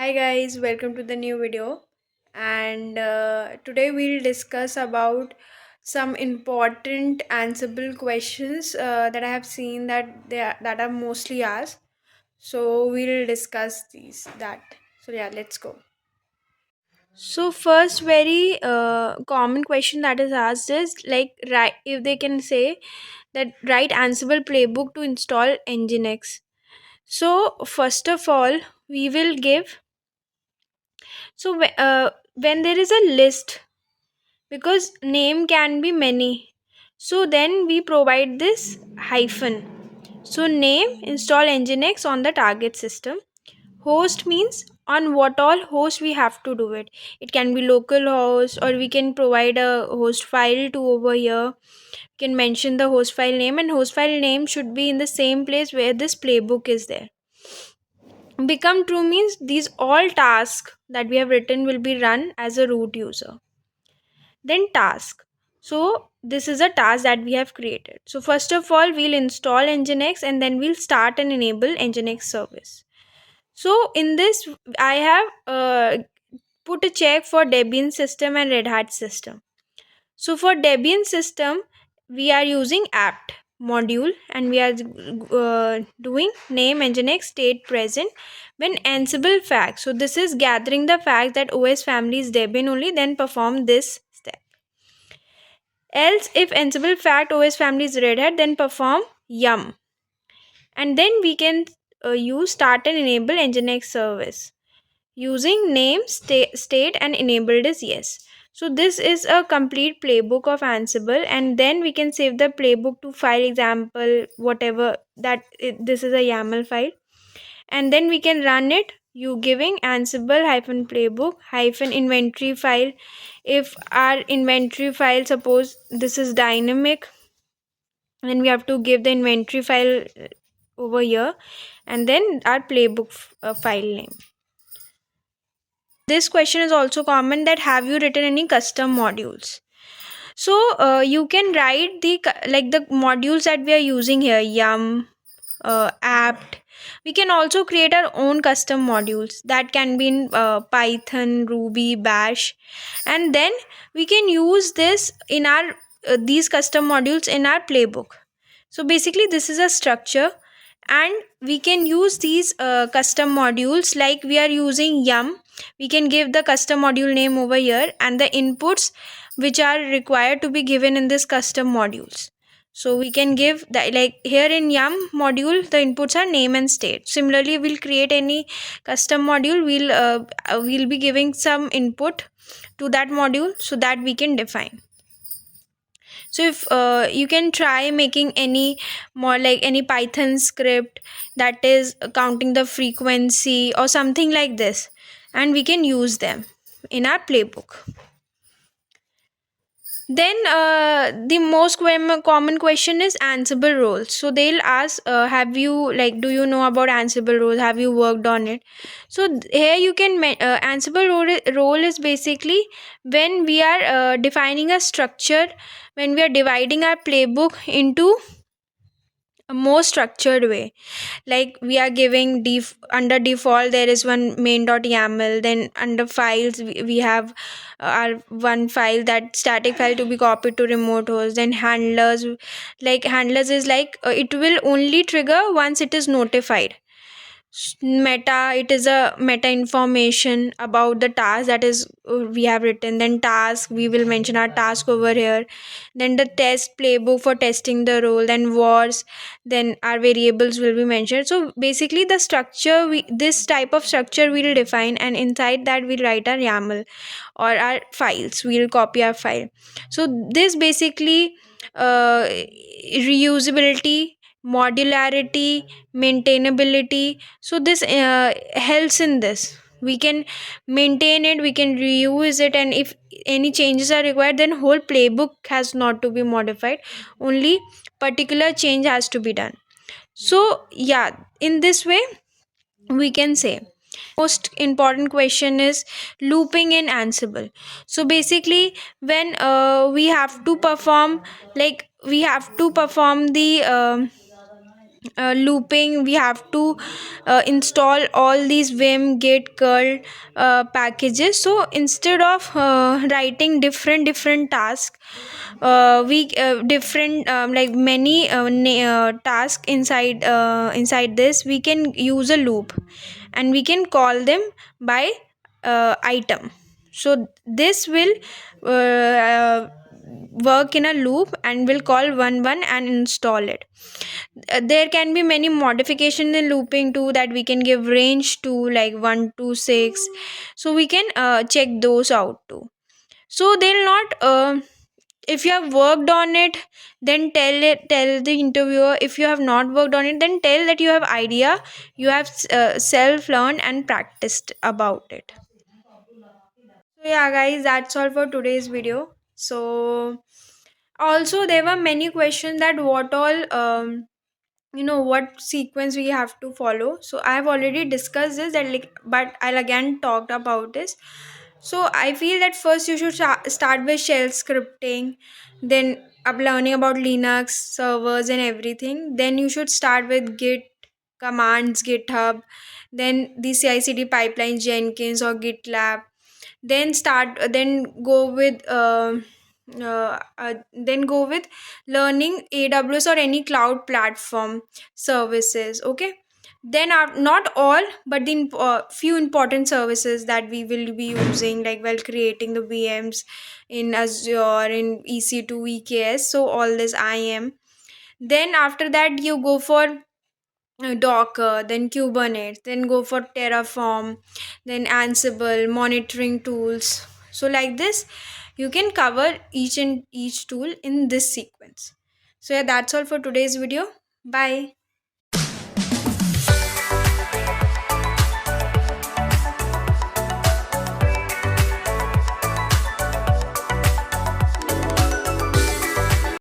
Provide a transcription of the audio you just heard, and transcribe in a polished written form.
Hi guys, welcome to the new video. And today we'll discuss about some important answerable questions that I have seen that are mostly asked. So we'll discuss these that. So yeah, let's go. So first, very common question that is asked is like, right, if they can say that write Ansible playbook to install Nginx. So first of all, we will give when there is a list, because name can be many, so then we provide this hyphen. So name install nginx on the target system. Host means on what all host we have to do it. It can be local host, or we can provide a host file to over here. We can mention the host file name, and host file name should be in the same place where this playbook is there. Become true means these all tasks that we have written will be run as a root user. Then task. So this is a task that we have created. So first of all, we'll install nginx, and then we'll start and enable nginx service. So in this, I have put a check for Debian system and Red Hat system. So for Debian system, we are using apt module, and we are doing name nginx state present when Ansible fact. So this is gathering the fact that OS family is Debian only, then perform this step. Else, if Ansible fact OS family is Red Hat, then perform yum. And then we can use start and enable nginx service using name, state, and enabled is yes. So this is a complete playbook of Ansible, and then we can save the playbook to file example, whatever this is a YAML file, and then we can run it. You giving Ansible hyphen playbook hyphen inventory file. If our inventory file, suppose this is dynamic, then we have to give the inventory file over here, and then our playbook file name. This question is also common, that have you written any custom modules? So you can write like the modules that we are using here, yum, apt. We can also create our own custom modules that can be in Python, Ruby, Bash, and then we can use this in our these custom modules in our playbook. So basically this is a structure, and we can use these custom modules like we are using yum. We can give the custom module name over here and the inputs which are required to be given in this custom modules. So we can give that, like here in yum module the inputs are name and state. Similarly, we'll create any custom module, we'll be giving some input to that module so that we can define. So if you can try making any more, like any Python script that is counting the frequency or something like this, and we can use them in our playbook. Then the most common question is Ansible roles. So they'll ask, have you, like, do you know about Ansible roles? Have you worked on it? So here you can Ansible role is basically when we are defining a structure, when we are dividing our playbook into a more structured way. Like we are giving under default there is one main.yaml, then under files we have our one file, that static file to be copied to remote host. Then handlers, like handlers is like it will only trigger once it is notified. Meta, it is a meta information about the task that is we have written. Then task, we will mention our task over here. Then the test playbook for testing the role. Then wars, then our variables will be mentioned. So basically the structure, this type of structure we'll define, and inside that we'll write our YAML or our files, we'll copy our file. So this basically reusability, modularity, maintainability. So this helps in this. We can maintain it, we can reuse it, and if any changes are required, then whole playbook has not to be modified. Only particular change has to be done. So yeah, in this way we can say. Most important question is looping in Ansible. So basically when we have to perform, like we have to perform the looping, we have to install all these vim, git, curl packages. So instead of writing different tasks, we different like many tasks inside this, we can use a loop, and we can call them by item. So this will work in a loop, and will call one and install it. There can be many modification in looping too, that we can give range to like 1 to 6. So we can check those out too. So they'll not if you have worked on it, then tell the interviewer. If you have not worked on it, then tell that you have idea, you have self learned and practiced about it. So yeah guys, that's all for today's video. So also there were many questions that what all what sequence we have to follow. So I have already discussed this, that like, but I'll again talk about this. So I feel that first you should start with shell scripting, then up learning about linux servers and everything. Then you should start with git commands, github, then the ci/cd pipeline, jenkins or gitlab. Then go with learning aws or any cloud platform services. Okay, then are not all, but the few important services that we will be using, like while creating the vms in azure, in ec2, eks. So all this im. Then after that you go for Docker, then Kubernetes, then go for Terraform, then Ansible, monitoring tools. So like this, you can cover each tool in this sequence. So yeah, that's all for today's video. Bye.